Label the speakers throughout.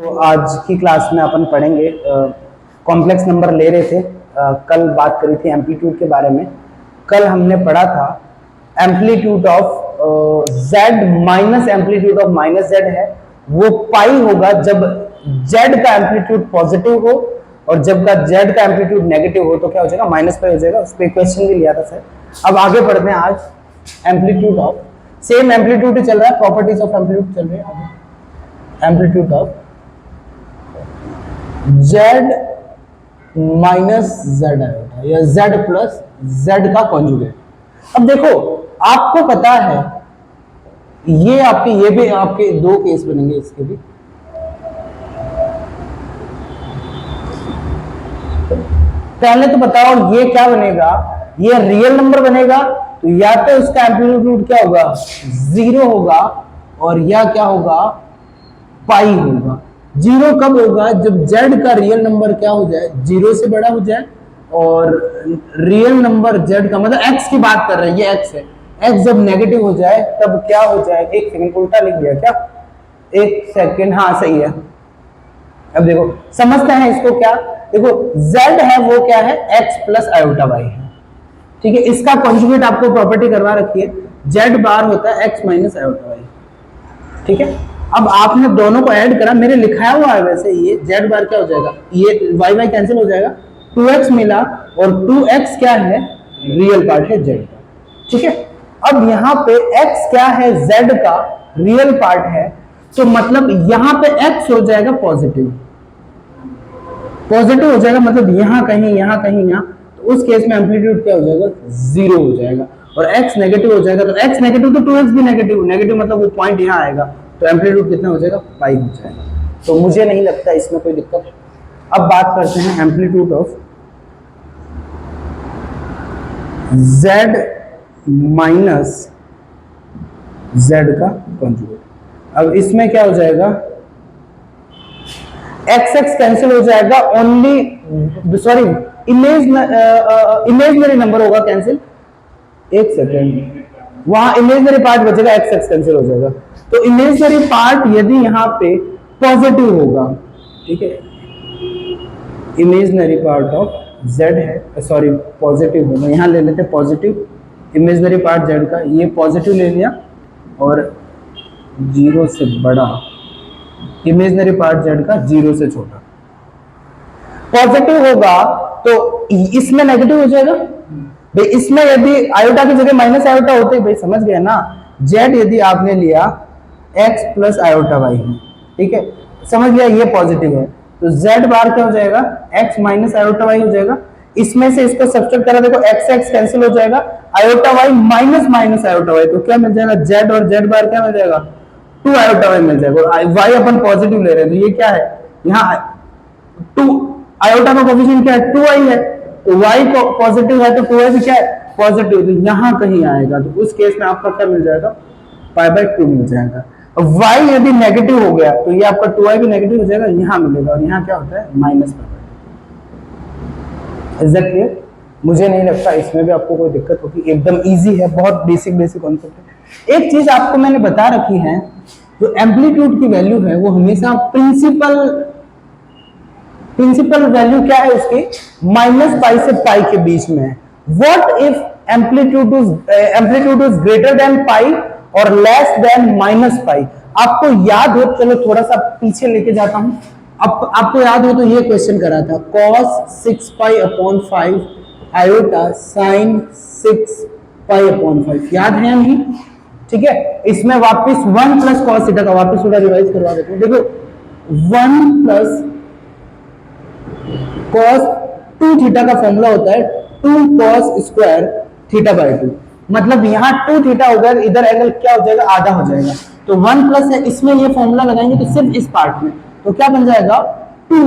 Speaker 1: तो आज की क्लास में अपन पढ़ेंगे कॉम्प्लेक्स नंबर ले रहे थे। कल बात करी थी एम्पलीट्यूड के बारे में। कल हमने पढ़ा था amplitude of Z minus amplitude of minus Z है वो पाई होगा जब जेड का एम्पलीट्यूड पॉजिटिव हो और जब का जेड का एम्पलीट्यूड नेगेटिव हो तो क्या हो जाएगा माइनस पाई हो जाएगा। उस पर क्वेश्चन भी लिया था सर। अब आगे पढ़ते हैं आज एम्पलीट्यूड ऑफ सेम एम्पलीट्यूड ही चल रहा है, प्रॉपर्टीज ऑफ एम्पलीट्यूड चल रही है। Amplitude of Z minus Z आएगा या जेड प्लस जेड का कॉन्जुगेट। अब देखो आपको पता है ये भी आपके दो केस बनेंगे, इसके भी पहले तो बताओ ये क्या बनेगा, ये रियल नंबर बनेगा तो या तो इसका एम्पलीट्यूड क्या होगा जीरो होगा और या क्या होगा पाई होगा। जीरो कब होगा जब जेड का रियल नंबर क्या हो जाए जीरो से बड़ा हो जाए और रियल नंबर जेड का मतलब एक्स की बात कर रहे हैं, ये एक्स है, एक्स जब नेगेटिव हो जाए तब क्या हो जाए। एक सेकंड उल्टा लिख दिया क्या, एक सेकंड, हाँ सही है। अब देखो समझते हैं इसको, क्या देखो जेड है वो क्या है एक्स प्लस आयोटा वाई है, ठीक है। इसका कॉन्जुगेट आपको प्रॉपर्टी करवा रखी है, जेड बार होता है एक्स माइनस आयोटा वाई, ठीक है। अब आपने दोनों को ऐड करा, मेरे लिखाया हुआ है वैसे ये जेड बार क्या हो जाएगा, ये वाई वाई कैंसिल हो जाएगा, 2x मिला और 2x क्या है रियल पार्ट है जेड का, ठीक है। अब यहाँ पे x क्या है z का रियल पार्ट है तो मतलब यहाँ पे x हो जाएगा पॉजिटिव, पॉजिटिव हो जाएगा मतलब यहाँ कहीं यहाँ तो उस केस में एम्पलीट्यूड क्या हो जाएगा जीरो हो जाएगा और x नेगेटिव हो जाएगा तो x नेगेटिव तो 2x भी नेगेटिव, नेगेटिव मतलब वो पॉइंट यहाँ आएगा तो एम्पलीट्यूड कितना हो जाएगा पाई हो जाएगा। तो मुझे नहीं लगता इसमें कोई दिक्कत। अब बात करते हैं amplitude of z minus z का कॉन्जुगेट। अब इसमें क्या हो जाएगा x x कैंसिल हो जाएगा, ओनली सॉरी इमेजनरी नंबर होगा कैंसिल, एक सेकेंड, वहां इमेजनरी पार्ट बचेगा, एक्स एक्स कैंसिल हो जाएगा। तो इमेजनरी पार्ट यदि यहाँ पे पॉजिटिव होगा, ठीक है, इमेजनरी पार्ट ऑफ जेड है सॉरी पॉजिटिव होगा, यहाँ ले लेते पॉजिटिव, इमेजनरी पार्ट जेड का ये पॉजिटिव ले लिया और जीरो से बड़ा, इमेजनरी पार्ट जेड का जीरो से छोटा, पॉजिटिव होगा तो इसमें नेगेटिव हो जाएगा भाई। इसमें यदि आयोटा की जगह माइनस आयोटा होते भाई, समझ गए ना, जेड यदि आपने लिया एक्स प्लस आयोटा वाई है, ठीक है, समझ लिया ये पॉजिटिव है तो जेड बार क्या हो जाएगा एक्स माइनस आयोटा वाई हो जाएगा। इसमें से इसको सब्सट्रैक्ट करा, देखो एक्स एक्स कैंसिल हो जाएगा, iota y minus minus iota y तो क्या मिल जाएगा जेड और जेड बार क्या मिल जाएगा 2 आयोटा वाई मिल जाएगा और वाई अपन पॉजिटिव ले रहे हैं तो ये क्या है यहाँ 2 आयोटा का कोफिशिएंट क्या है 2i है तो y को पॉजिटिव है तो 2i भी क्या है पॉजिटिव, तो यहाँ कहीं आएगा तो उस केस में आपका क्या मिल जाएगा पाई बाय 2 मिल जाएगा। अब y यदि नेगेटिव हो गया तो ये आपका 2i भी नेगेटिव हो जाएगा, यहाँ मिलेगा और यहाँ क्या होता है minus pi by. Is that clear? मुझे नहीं लगता इसमें भी आपको कोई दिक्कत होगी, एकदम इजी है, बहुत बेसिक कॉन्सेप्ट है। एक चीज आपको मैंने बता रखी है, जो एम्पलीट्यूड की वैल्यू है वो हमेशा प्रिंसिपल वैल्यू क्या है उसकी माइनस पाई से पाई के बीच में है। What if amplitude is greater than pi और लेस देन माइनस पाई? आपको याद हो, चलो थोड़ा सा पीछे लेके जाता हूं, आपको याद हो तो ये क्वेश्चन करा था cos 6 pi upon 5 iota sin 6 pi upon 5, याद है नहीं? ठीक है, इसमें वापस 1 प्लस cos थीटा का वापस थोड़ा रिवाइज करवा देते हैं। देखो 1 प्लस cos 2 थीटा का फॉर्मूला होता है 2 cos स्क्वायर थीटा बाय 2, मतलब यहाँ 2 थीटा होगा, इधर एंगल क्या हो जाएगा आधा हो जाएगा तो 1 प्लस है, इसमें ये फॉर्मूला लगाएंगे तो सिर्फ इस पार्ट में तो क्या बन जाएगा 2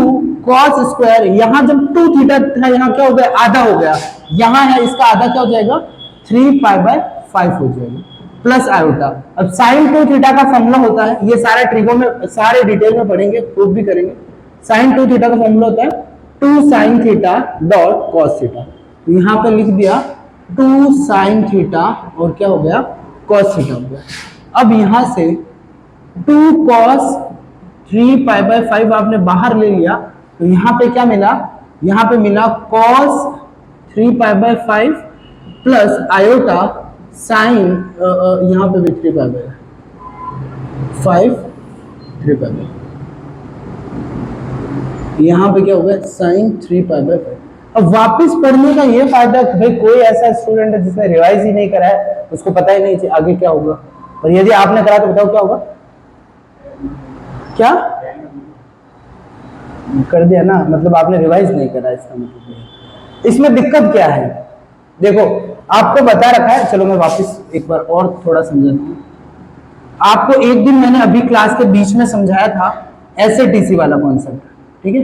Speaker 1: cos स्क्वायर, यहाँ जब 2 थीटा था यहाँ क्या हो गया आधा हो गया, यहाँ है इसका आधा क्या हो जाएगा 3 पाई बाय 5 हो जाएगा प्लस आयोटा। अब sin 2 थीटा का फॉर्मूला होता है, ये सारे ट्रिगो में सारे डिटेल में पढ़ेंगे, प्रूफ भी करेंगे। sin 2 थीटा का फॉर्मूला होता है 2 sin theta dot cos theta, तो यहाँ पे लिख दिया 2 sin थीटा और क्या हो गया cos थीटा हो गया। अब यहाँ से 2 cos 3π/5 आपने बाहर ले लिया, तो यहाँ पे क्या मिला, यहाँ पे मिला cos 3π/5 प्लस आयोटा साइन, यहाँ पे भी 3π/5 3π/5, यहाँ पे क्या होगा साइन 3π/5। अब वापस पढ़ने का ये फायदा कि भाई कोई ऐसा स्टूडेंट है जिसने रिवाइज ही नहीं करा है, उसको पता ही नहीं आगे क्या होगा, और यदि आपने करा तो बताओ क्या होगा, क्या कर दिया ना, मतलब आपने रिवाइज नहीं करा, इसका मतलब इसमें दिक्कत क्या है। देखो आपको बता रखा है, चलो मैं वापस एक बार और थोड़ा समझाता हूँ आपको। एक दिन मैंने अभी क्लास के बीच में समझाया था SATC वाला कॉन्सेप्ट, ठीक है,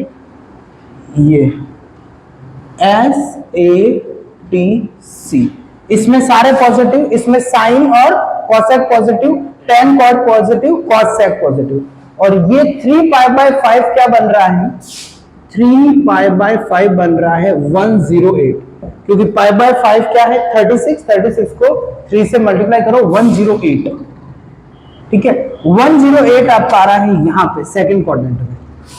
Speaker 1: ये SATC, इसमें सारे पॉजिटिव, इसमें साइन और cosec positive, tan cot positive, cosec positive, और ये 3π/5 क्या बन रहा है, 3π/5 बन रहा है 108, क्योंकि π/5 क्या है 36 को 3 से मल्टीप्लाई करो 108, ठीक है, 108 आपका आ रहा है यहाँ पे सेकंड क्वाड्रेंट में,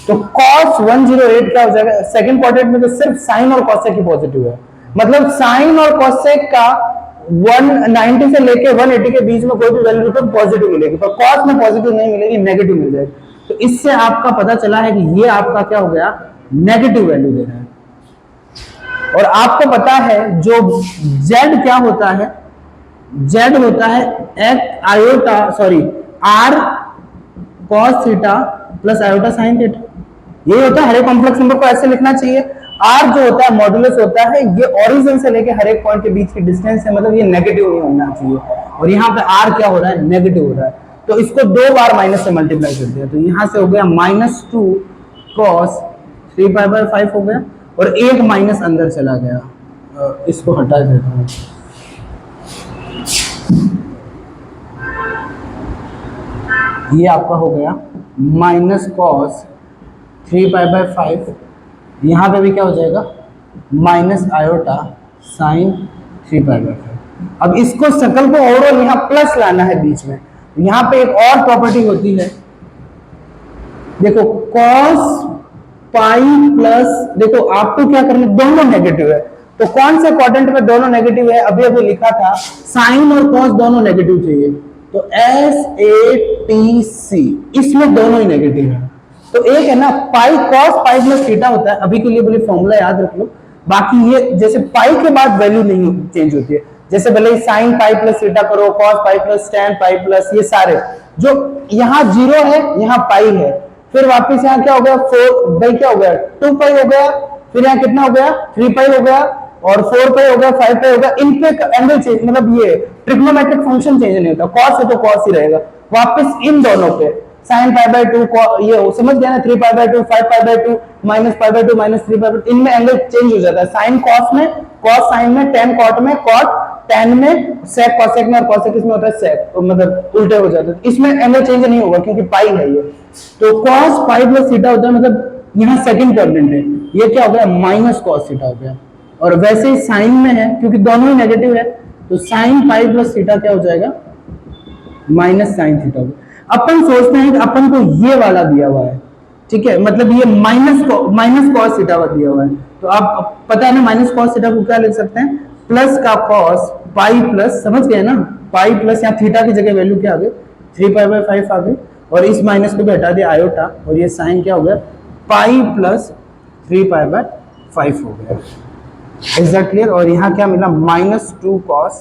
Speaker 1: तो cos 108 क्या हो जाएगा, सेकंड क्वाड्रेंट में तो सिर्फ साइन और कॉसेक ही पॉजिटिव है, मतलब साइन और कॉसेक का 190 से लेके 180 के बीच में कोई भी वैल्यू तो पॉजिटिव मिलेगी, पर cos में पॉजिटिव नहीं मिलेगी, नेगेटिव मिल जाएगी। तो इससे आपका पता चला है कि ये आपका क्या हो गया, नेगेटिव वैल्यू दे रहा है। और आपको पता है जो z क्या होता है, z होता है iota sorry r cos theta plus iota sine theta, ये होता है। हर एक कॉम्प्लेक्स नंबर को ऐसे लिखना चाहिए। r जो होता है मॉडुलस होता है, ये ओरिजिन से लेके हर एक पॉइंट के बीच की डिस्टेंस है, मतलब ये नेगेटिव नहीं होना चाहिए, और यहाँ पे r क्या हो रहा है, नेगेटिव हो रहा है, तो इसको 2 बार माइनस से मल्टीप्लाई कर दिया, तो यहाँ से हो गया -2 cos 3π/5 हो गया, और एक माइनस अंदर चला गया, इसको हटा देता हूँ, ये आपका हो गया -cos 3π/5, यहाँ पे भी क्या हो जाएगा माइनस आयोटा साइन 3π/5। अब इसको शकल को ओवरऑल यहाँ प्लस लाना है बीच में, यहाँ पे एक और प्रॉपर्टी होती है, देखो cos पाई प्लस, देखो आपको क्या करना, दोनों नेगेटिव है, तो कौन से क्वाड्रेंट में दोनों नेगेटिव है, अभी अभी लिखा था साइन और कॉस दोनों नेगेटिव चाहिए, तो SATC इसमें दोनों ही नेगेटिव है। तो एक है ना pi cos pi plus theta होता है, अभी के लिए बोले फॉर्मूला याद रख लो, बाकी ये जैसे पाई के बाद वैल्यू नहीं चेंज होती है, जैसे भले साइन पाई प्लस थीटा करो, cos pi plus ten pi plus, ये सारे जो यहाँ 0 है यहाँ पाई है, फिर वापस यहाँ क्या हो गया 4 भाई क्या हो गया 2 पाई हो गया, फिर यहाँ कितना हो गया 3 पाई हो गया, और 4 पाई हो गया 5 पाई हो गया, इन पे एंगल चेंज, मतलब ये ट्रिग्नोमेट्रिक फंक्शन चेंज नहीं होता, कॉस है तो कॉस ही रहेगा, वापस इन दोनों पे sin π/2 ये समझ गया ना, 3π/2 5π/2 -π/2 -3π/2, इनमें एंगल चेंज हो जाता है, साइन कॉस में, कॉस साइन में, टेन कॉट में, कॉट टेन में, सेक कॉसेक में, और कॉसेक इसमें होता है सेक, मतलब उल्टे हो जाते हैं, इसमें एंगल चेंज नहीं होगा क्योंकि पाई है ये, तो cos पाई प्लस थीटा होता है, मतलब यहाँ सेकंड क्वाड्रेंट है, ये क्या हो गया माइनस cos थीटा हो गया, और वैसे ही साइन में है क्योंकि दोनों ही नेगेटिव है, तो साइन पाई प्लस थीटा क्या हो जाएगा माइनस साइन थीटा हो गया। अपन सोचते हैं कि अपन को ये वाला दिया हुआ है, ठीक है, मतलब ये माइनस कॉस थीटा दिया हुआ है, तो आप पता है ना माइनस कॉस थीटा को क्या लिख सकते हैं, प्लस का कॉस पाई प्लस, समझ गए ना, पाई प्लस यहाँ थीटा की जगह वैल्यू क्या आ गई 3π/5 आ गई, और इस माइनस को भी हटा दिया आयोटा, और ये साइन क्या हो गया पाई प्लस 3π/5 हो गया, इज दैट क्लियर। और यहाँ क्या मिला -2 cos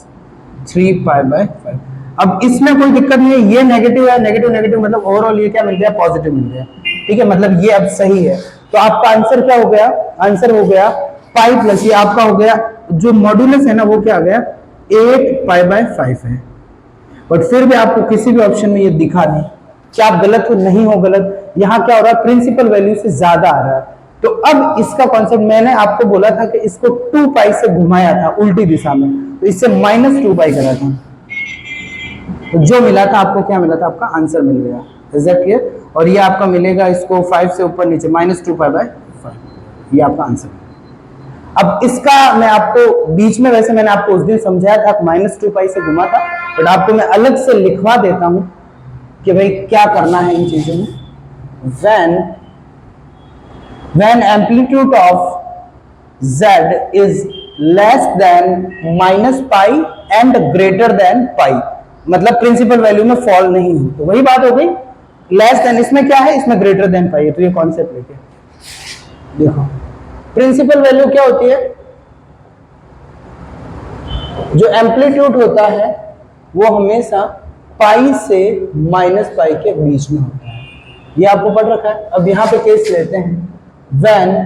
Speaker 1: 3π/5। अब इसमें कोई दिक्कत नहीं है, ये नेगेटिव है, नेगेटिव नेगेटिव मतलब ओवरऑल ये क्या मिल गया पॉजिटिव मिल गया, ठीक है, मतलब ये अब सही है, तो आपका आंसर क्या हो गया, आंसर हो गया पाई प्लस, ये आपका हो गया जो मॉड्यूलस है ना वो क्या आ गया 8π/5 है, बट फिर भी आपको किसी भी ऑप्शन में ये दिखा नहीं कि आप गलत हो, नहीं हो गलत, यहाँ क्या हो रहा है प्रिंसिपल वैल्यू से ज्यादा आ रहा है, तो अब इसका कॉन्सेप्ट मैंने आपको बोला था कि इसको 2 पाई से घुमाया था उल्टी दिशा में, तो इससे -2 पाई करा था, तो जो मिला था आपको क्या मिला था, आपका आंसर मिल गया, इज दैट क्लियर। और ये आपका मिलेगा इसको 5 से ऊपर नीचे -2π/5, ये आपका आंसर। अब इसका मैं आपको बीच में, वैसे मैंने आपको उस दिन समझाया था -2 पाई से घुमा था, बट आपको मैं अलग से लिखवा देता हूं कि भाई क्या करना है इन चीजों में, when amplitude of z is less than minus pi and greater than pi, मतलब प्रिंसिपल वैल्यू में फॉल नहीं हो, तो वही बात हो गई। लेस देन इसमें क्या है, इसमें ग्रेटर देन पाई है, तो ये कॉन्सेप्ट लेके देखो प्रिंसिपल वैल्यू क्या होती है, जो एम्पलीट्यूड होता है वो हमेशा पाई से माइनस पाई के बीच में होता है, ये आपको पढ़ रखा है। अब यहां पे केस लेते हैं, when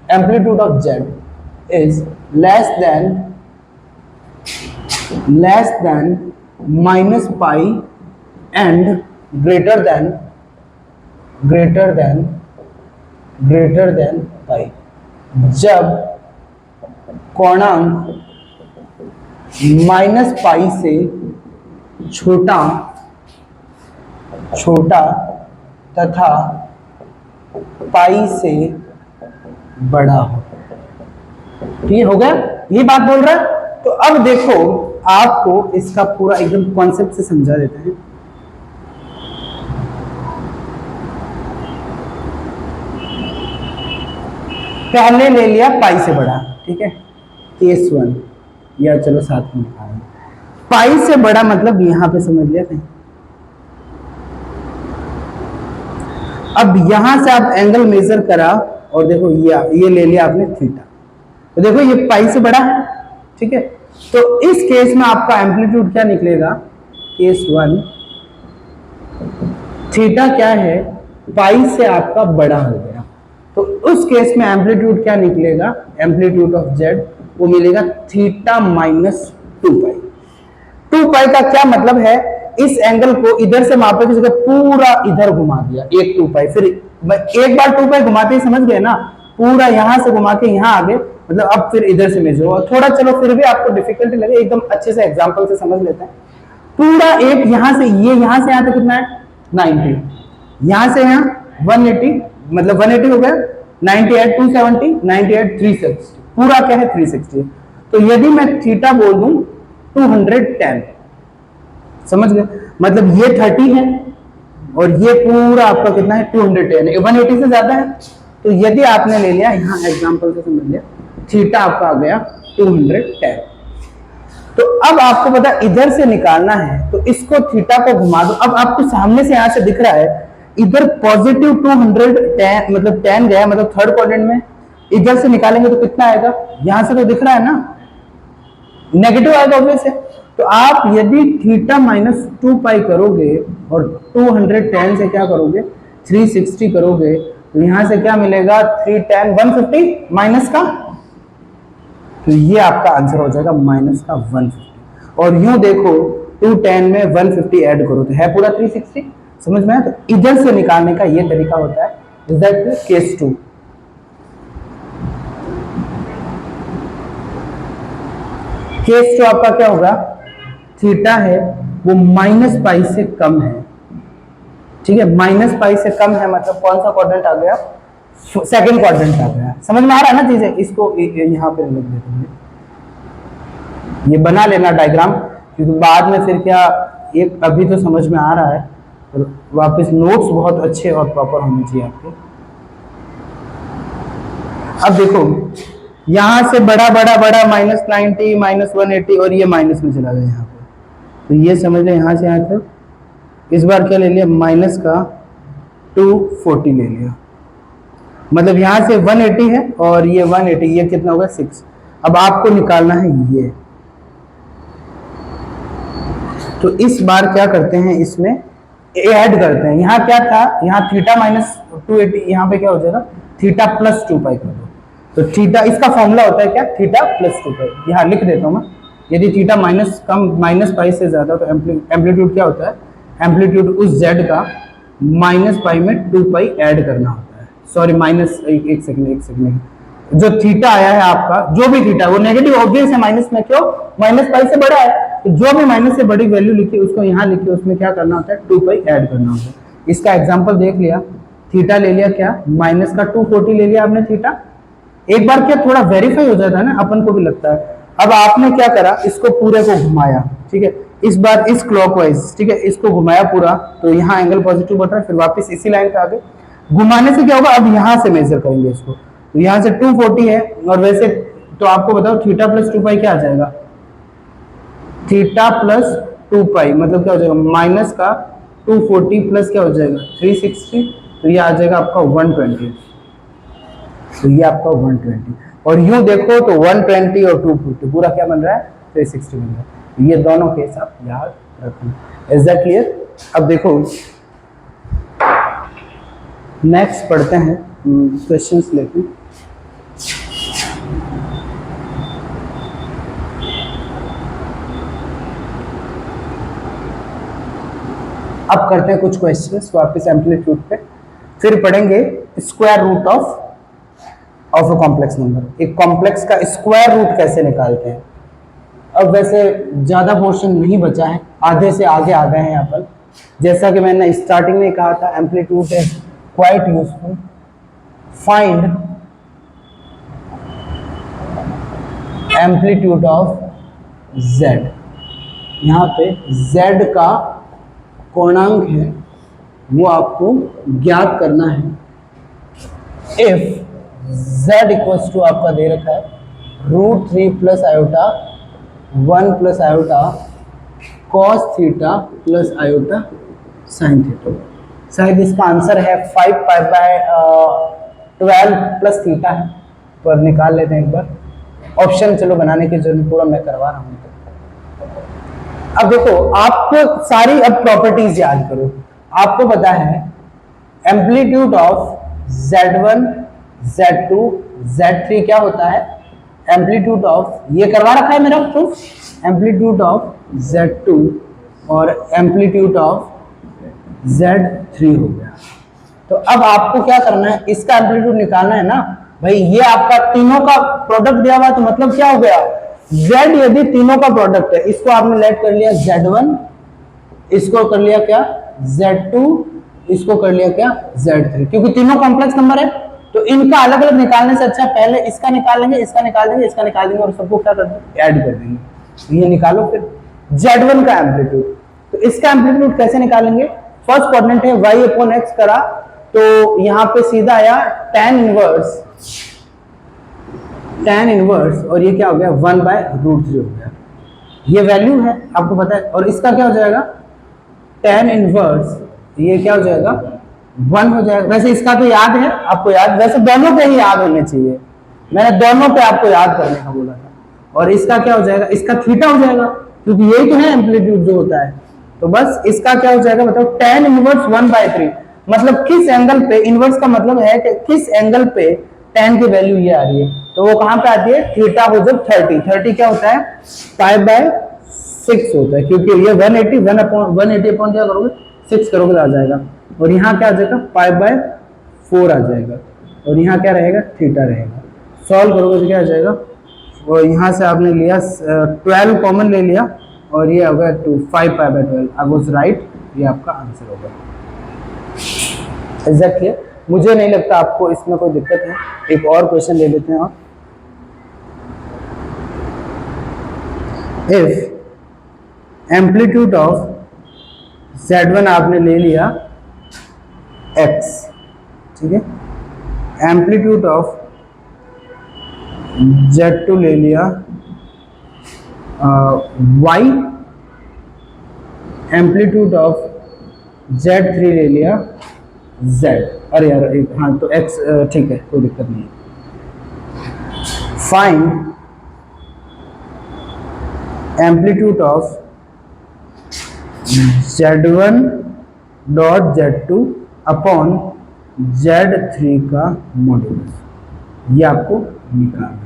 Speaker 1: amplitude of z is less than minus pi and greater than pi, जब कोणांक माइनस पाई से छोटा तथा पाई से बड़ा हो, ठीक हो गया, ये बात बोल रहा है। तो अब देखो आपको इसका पूरा एकदम कॉन्सेप्ट से समझा देते हैं। पहले ले लिया पाई से बड़ा, ठीक है, केस 1, या चलो साथ में निकालें, पाई से बड़ा मतलब यहां पे समझ लिया कहीं। अब यहां से आप एंगल मेजर करा और देखो ये ले लिया आपने थीटा, तो देखो ये पाई से बड़ा है, ठीक है। तो इस केस में आपका एम्पलीट्यूड क्या निकलेगा, केस 1 थीटा क्या है, पाई से आपका बड़ा हो गया, तो उस केस में एम्पलीट्यूड क्या निकलेगा, एम्पलीट्यूड ऑफ जेड वो मिलेगा थीटा माइनस 2 पाई। 2 पाई का क्या मतलब है, इस एंगल को इधर से मापे की जगह पूरा इधर घुमा दिया, एक 2 पाई, फिर एक बार 2 पाई घुमाते ही समझ गए ना, पूरा यहां से घुमा के यहां आगे, मतलब अब फिर इधर से मेजर होगा, थोड़ा चलो फिर भी आपको डिफिकल्टी लगे, एकदम अच्छे से एग्जांपल से समझ लेते हैं। पूरा एक यहां से यहां से यहां तक कितना है 90, यहां से यहां 180, मतलब 180 हो गया, 98 270, 98 360, पूरा क्या है 360। तो यदि मैं थीटा बोल दूं 210, समझ गए, मतलब ये 30 है और ये पूरा आपका कितना है 210, 180 से ज्यादा है। तो यदि आपने ले लिया यहां एग्जांपल से समझ लिया, थीटा आपका आ गया 210, तो अब आपको पता इधर से निकालना है, तो इसको थीटा को घुमा दो। अब आपको सामने से यहां से दिख रहा है इधर पॉजिटिव 210, मतलब 10 गया, मतलब थर्ड क्वाड्रेंट में, इधर से निकालेंगे तो कितना आएगा, यहां से तो दिख रहा है ना, नेगेटिव आएगा ऑब्वियस है। तो आप यदि थीटा माइनस 2 पाई करोगे और 210 से क्या करोगे 360 करोगे, तो यहां से क्या मिलेगा 310 150 माइनस का, तो ये आपका आंसर हो जाएगा माइनस का 150। और यूं देखो 210 में 150 ऐड करो तो है पूरा 360, समझ में आया। तो इधर से निकालने का ये तरीका होता है, इज दैट केस 2। केस 2 आपका क्या होगा, थीटा है वो माइनस पाई से कम है, ठीक है, माइनस पाई से कम है, मतलब कौन सा क्वाड्रेंट आ गया, सेकंड क्वाड्रेंट आ गया, समझ में आ रहा है ना चीजें। इसको यहां पे लिख देते हैं, ये बना लेना डायग्राम, क्योंकि बाद में फिर क्या, एक अभी तो समझ में आ रहा है, तो वापस नोट्स बहुत अच्छे और प्रॉपर होने चाहिए आपके। अब देखो यहां से बड़ा बड़ा बड़ा माइनस 90 माइनस 180 और ये माइनस में चला गया यहाँ पे, तो ये समझ लें यहां से यहां तक, इस बार क्या ले लिया माइनस का 240 ले लिया, मतलब यहां से 180 है और ये 180, ये कितना होगा 6। अब आपको निकालना है ये, तो इस बार क्या करते हैं, इसमें ऐड करते हैं, यहाँ क्या था, यहाँ थीटा माइनस 280, यहाँ पे क्या हो जाएगा थीटा प्लस 2 पाई कर दो, तो थीटा इसका फॉर्मूला होता है क्या, थीटा प्लस 2 पाई, यहाँ लिख देता हूँ मैं। यदि थीटा माइनस कम माइनस पाई से ज्यादा, तो एम्पलीट्यूड क्या होता है, एम्पलीट्यूड उस जेड का माइनस पाई में 2 पाई ऐड करना होता है, सॉरी माइनस एक सेकंड, जो थीटा आया है आपका, जो भी थीटा, वो नेगेटिव ऑब्वियस है माइनस में, क्यों, माइनस पाई से बड़ा है, तो जो भी माइनस से बड़ी वैल्यू लिखी उसको यहाँ लिखिए, उसमें क्या करना होता है 2 पाई ऐड करना होता है। इसका एग्जांपल देख लिया, थीटा ले लिया क्या, माइनस का 240 ले लिया आपने थीटा, एक बार क्या थोड़ा वेरीफाई हो जाता है ना, अपन को भी लगता है। अब आपने क्या करा, इसको पूरे को घुमाया, ठीक है, इस बार इस क्लॉकवाइज, ठीक है, इसको घुमाया पूरा, तो यहाँ एंगल पॉजिटिव बन रहा है, फिर वापस इसी लाइन पे आ गए। घुमाने से क्या होगा, अब यहाँ से मेजर करेंगे इसको, तो यहाँ से 240 है, और वैसे तो आपको बताओ थीटा प्लस 2 पाई क्या आ जाएगा, थीटा प्लस 2 पाई मतलब क्या हो जाएगा, माइनस का 240 प्लस क्या हो जाएगा 360, तो ये आ जाएगा आपका 120, तो ये आपका 120, और यूं देखो तो 120 और 240 पूरा क्या बन रहा है 360 बन रहा है। ये दोनों केस आप याद रखना। Is that clear? अब देखो नेक्स्ट पढ़ते हैं क्वेश्चंस लेते हैं। अब करते हैं कुछ क्वेश्चंस वापस एम्पलीट्यूड पे, फिर पढ़ेंगे square root of a complex number. एक कॉम्प्लेक्स का स्क्वायर रूट कैसे निकालते हैं। अब वैसे ज्यादा पोर्शन नहीं बचा है, आधे से आगे आ गए हैं यहाँ पर। जैसा कि मैंने स्टार्टिंग में कहा था, एम्पलीट्यूड है quite useful. Find amplitude of z, यहाँ पे z का पूर्णांक है वो आपको ज्ञात करना है। इफ z इक्वल्स टू आपका दे रखा है √3 plus iota 1 plus iota cos theta plus iota sine theta. शायद इसका आंसर है 5 पाई बाय 12 प्लस थीटा है, पर निकाल लेते हैं एक बार। ऑप्शन चलो बनाने की जरूरत, पूरा मैं करवा रहा हूँ। अब देखो आपको सारी अब प्रॉपर्टीज याद करो। आपको पता है amplitude of z1 z2 z3 क्या होता है, एम्पलीट्यूड ऑफ, ये करवा रखा है मेरा प्रूफ, एम्पलीट्यूड ऑफ z2 और एम्पलीट्यूड ऑफ z3 हो गया। तो अब आपको क्या करना है, इसका एम्पलीट्यूड निकालना है ना भाई। ये आपका तीनों का प्रोडक्ट दिया हुआ, तो मतलब क्या हो गया, z यदि तीनों का प्रोडक्ट है, इसको आपने लेट कर लिया z1, इसको कर लिया क्या z2, इसको कर लिया क्या z3, क्योंकि तीनों कॉम्प्लेक्स नंबर है। तो इनका अलग अलग निकालने से अच्छा पहले इसका निकाल लेंगे, इसका निकाल देंगे, इसका निकाल देंगे, और सबको क्या कर देंगे ऐड कर देंगे। तो ये निकालो फिर z1 का एम्पलीट्यूड। तो इसका एम्पलीट्यूड कैसे निकालेंगे, फर्स्ट कोऑर्डिनेट है y/x करा, तो यहाँ पे सीधा आया tan इनवर्स, और ये क्या हो गया 1/√3 हो गया। ये वैल्यू है आपको पता है। और इसका क्या हो जाएगा tan इनवर्स, ये क्या हो जाएगा 1 हो जाएगा। वैसे इसका तो याद है आपको, याद वैसे दोनों पे ही याद होने चाहिए, मैंने दोनों पे आपको याद करने का बोला था। और इसका क्या हो जाएगा, इसका थीटा हो जाएगा, क्योंकि यही तो है एम्पलीट्यूड जो होता है। तो बस इसका क्या हो जाएगा बताओ, tan इनवर्स 1/3, मतलब किस एंगल पे, इनवर्स का मतलब है कि किस एंगल पे tan की वैल्यू ये आ रही है, तो वो कहां पे आती है, थीटा हो जब 30 क्या होता है π/6 होता है, क्योंकि ये 180 अपॉन क्या करोगे 6 करोगे तो आ जाएगा। और यहाँ क्या आ जाएगा π/4 आ जाएगा, और यहाँ क्या रहेगा थीटा रहेगा। सॉल्व करोगे तो क्या आ जाएगा, और यहाँ से आपने लिया 12 कॉमन ले लिया, और ये होगा 5 π/12। आई वाज राइट, ये आपका आंसर होगा। Is that clear? मुझे नहीं लगता आपको इसमें कोई दिक्कत है। एक और क्वेश्चन ले लेते हैं। और इफ एम्पलीट्यूड ऑफ z1 आपने ले लिया x, ठीक है, एम्पलीट्यूड ऑफ z2 ले लिया y, एम्पलीट्यूड ऑफ z3 ले लिया z। अरे यार एक, हाँ तो x, ठीक है कोई दिक्कत नहीं है। Find amplitude of z1 dot z2 upon z3 का मॉड्यूलस, ये आपको निकालना है।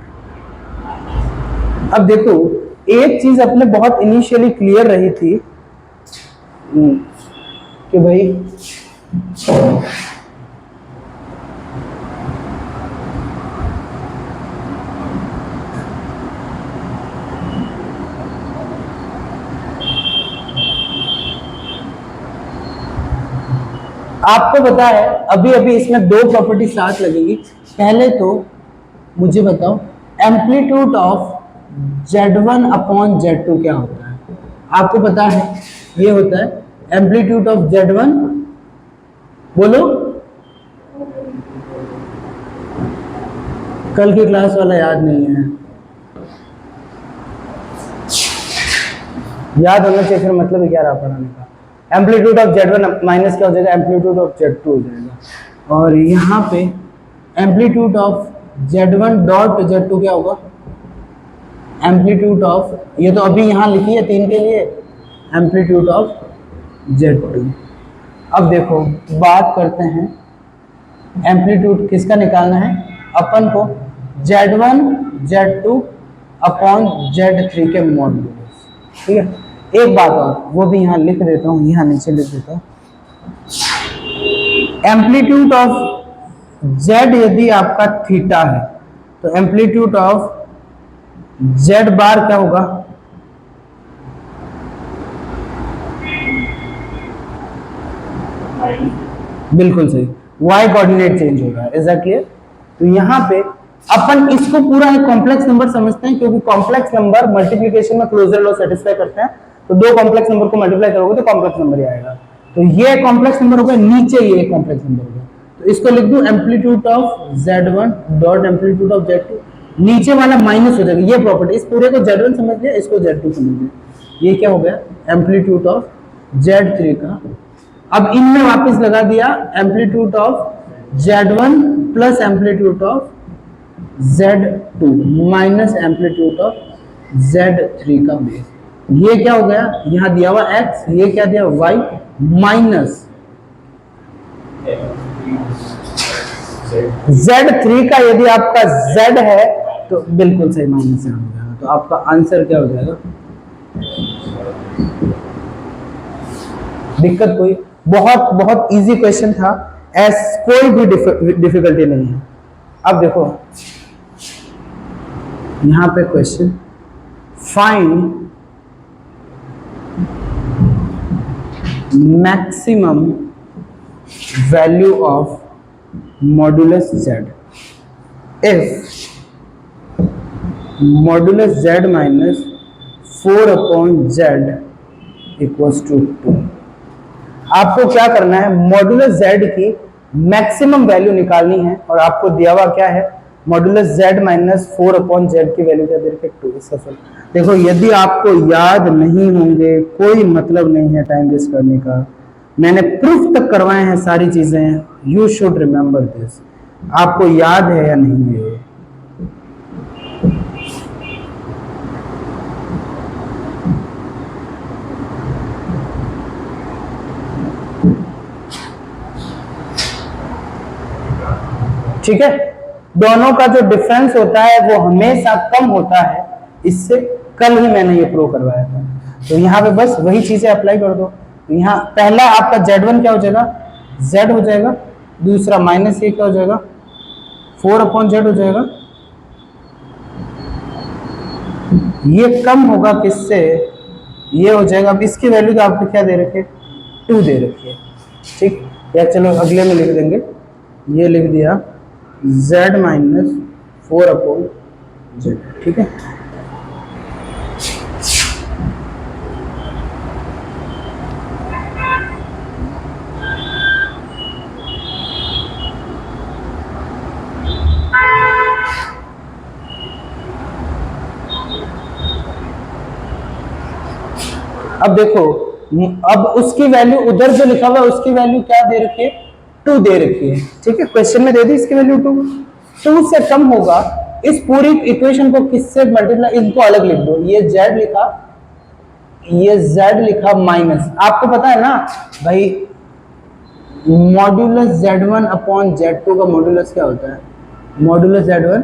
Speaker 1: अब देखो एक चीज अपने बहुत इनिशियली क्लियर रही थी कि भाई आपको पता है अभी अभी इसमें दो प्रॉपर्टी साथ लगेगी। पहले तो मुझे बताओ amplitude of z1 upon z2 क्या होता है। आपको पता है ये होता है एम्पलीट्यूड ऑफ Z1, बोलो कल की क्लास वाला याद नहीं है, याद होना चाहिए, फिर मतलब क्या रहा पढ़ाने का। एम्पलीट्यूड ऑफ Z1 माइनस क्या हो जाएगा, एम्पलीट्यूड ऑफ Z2 हो जाएगा, और यहाँ पे amplitude of Z1 dot Z2 क्या होगा, एम्पलीट्यूड ऑफ, ये तो अभी यहाँ लिखी है 3 के लिए, एम्पलीट्यूड ऑफ Z2। अब देखो बात करते हैं एम्पलीट्यूड किसका निकालना है, अपन को Z1 Z2 अपॉन Z3 के मॉडुलस, ठीक है। एक बात और, वो भी यहाँ लिख देता हूँ, यहाँ नीचे लिख देता हूँ, एम्पलीट्यूड ऑफ Z यदि आपका थीटा है तो एम्पलीट्यूड ऑफ Z बार क्या होगा, बिल्कुल सही, y कोऑर्डिनेट चेंज हो रहा है, इज दैट क्लियर। तो यहाँ पे अपन इसको पूरा एक कॉम्प्लेक्स नंबर समझते हैं, क्योंकि कॉम्प्लेक्स नंबर मल्टीप्लिकेशन में क्लोजर लॉ सेटिस्फाई करते हैं, तो दो कॉम्प्लेक्स नंबर को मल्टीप्लाई करोगे तो कॉम्प्लेक्स नंबर ही आएगा। तो ये कॉम्प्लेक्स नंबर होगा, नीचे ये कॉम्प्लेक्स नंबर होगा, तो इसको लिख दूं amplitude of Z1 dot amplitude of Z2, नीचे वाला माइनस हो जाएगा, ये प्रॉपर्टी, इस पूरे को Z1 समझ लिया, इसको Z2 समझ लिया, ये क्या हो गया एम्पलीट्यूड ऑफ Z3 का। अब इनमें वापस लगा दिया amplitude of Z1 plus amplitude of Z2 minus amplitude of Z3 का बेस, ये क्या हो गया, यहां दिया हुआ x, ये क्या दिया y माइनस Z3 का, यदि आपका Z है तो बिल्कुल सही माइनस हो जाएगा, तो आपका आंसर क्या हो जाएगा, दिक्कत कोई, बहुत बहुत इजी क्वेश्चन था, कोई भी डिफिकल्टी नहीं है। अब देखो यहां पे question, find maximum value of modulus Z इफ modulus Z minus 4 upon Z equals to 2। आपको क्या करना है, मॉडुलस Z की मैक्सिमम वैल्यू निकालनी है, और आपको दिया हुआ क्या है, modulus Z minus 4 upon Z की वैल्यू क्या दे रखी है, 2। इसका सॉल्व देखो, यदि आपको याद नहीं होंगे कोई मतलब नहीं है टाइम वेस्ट करने का, मैंने प्रूफ तक करवाए हैं सारी चीजें, यू शुड रिमेंबर दिस। आपको याद है या नहीं है, ठीक है। दोनों का जो डिफरेंस होता है वो हमेशा कम होता है, इससे कल ही मैंने ये प्रूव करवाया था, तो यहाँ पे बस वही चीजें अप्लाई कर दो। तो यहाँ पहला आपका Z1 क्या हो जाएगा, Z हो जाएगा, दूसरा माइनस ये क्या हो जाएगा, 4 अपॉन Z हो जाएगा, ये कम होगा किससे, ये हो जाएगा। अब इसकी वैल्यू तो आपको क्या दे रखी है, 2 दे रखी है, ठीक। या चलो अगले में लिख देंगे, ये लिख दिया Z माइनस 4 अपॉन Z, ठीक है। अब देखो, अब उसकी वैल्यू उधर जो लिखा हुआ है उसकी वैल्यू क्या दे रखी है, 2 दे रखी है, ठीक है। क्वेश्चन में दे दी इसकी वैल्यू 2, 2 से कम होगा। इस पूरी इक्वेशन को किससे मल्टीप्लाई, इनको अलग लिख दो, ये Z लिखा, ये Z लिखा माइनस, आपको पता है ना भाई मॉड्यूलस Z1 अपॉन Z2 का मॉड्यूलस क्या होता है, मॉड्यूलस Z1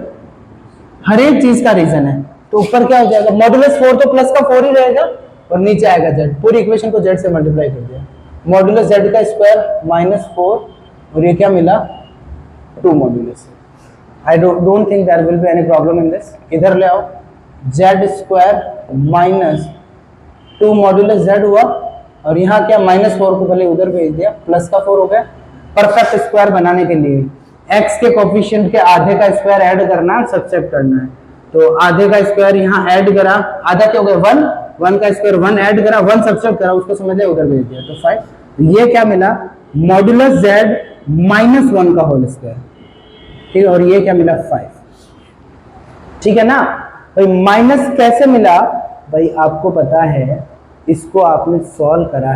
Speaker 1: हर एक चीज का रीजन है, तो ऊपर क्या हो जाएगा, मॉड्यूलस 4 तो प्लस का 4 ही रहेगा, और नीचे आएगा Z, पूरी इक्वेशन को Z से मल्टीप्लाई कर दिया, मॉड्यूलस Z का स्क्वायर माइनस 4, और ये क्या मिला 2 modulus. I don't think there will be any problem in this. इधर ले आओ, Z square minus 2 modulus Z हुआ, और यहाँ क्या माइनस 4 को पहले उधर भेज दिया, प्लस का 4 हो गया। परफेक्ट स्क्वायर बनाने के लिए x के कोफिशिएंट के आधे का स्क्वायर ऐड करना है, सब्ट्रैक्ट करना है, तो आधे का स्क्वायर यहाँ ऐड करा, आधा क्या हो गया 1, 1 का स्क्वायर 1 ऐड करा 1 सब्ट्रैक्ट करा उसको समझ लिया उधर भेज दिया तो 5। तो ये क्या मिला मॉड्यूलस z माइनस 1 का होल स्क्वायर, ठीक है, और ये क्या मिला 5, ठीक है ना भाई। माइनस कैसे मिला भाई आपको पता है, इसको आपने सॉल्व करा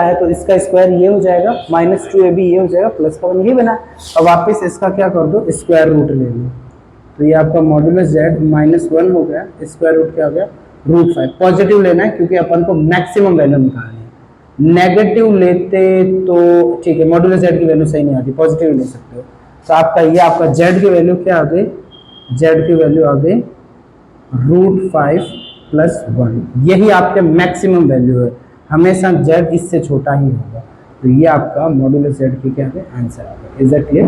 Speaker 1: है, तो इसका स्क्वायर ये हो जाएगा -2ab ये हो जाएगा प्लस का 1 ये बना। अब वापस इसका क्या कर दो स्क्वायर रूट ले लो, तो ये आपका मॉड्यूलस z -1 हो गया, स्क्वायर रूट क्या हो गया √5। पॉजिटिव लेना है क्योंकि अपन को मैक्सिमम वैल्यू निकालनी है, नेगेटिव लेते तो ठीक है मॉड्यूलस z की वैल्यू सही नहीं आती, पॉजिटिव ले सकते हो। तो आपका ये आपका z की वैल्यू क्या आ गई, z की वैल्यू आ गई √5 + 1, यही आपके मैक्सिमम वैल्यू है, हमेशा z इससे छोटा ही होगा। तो ये आपका मॉड्यूलस z की क्या है आंसर आ गया। Is that clear?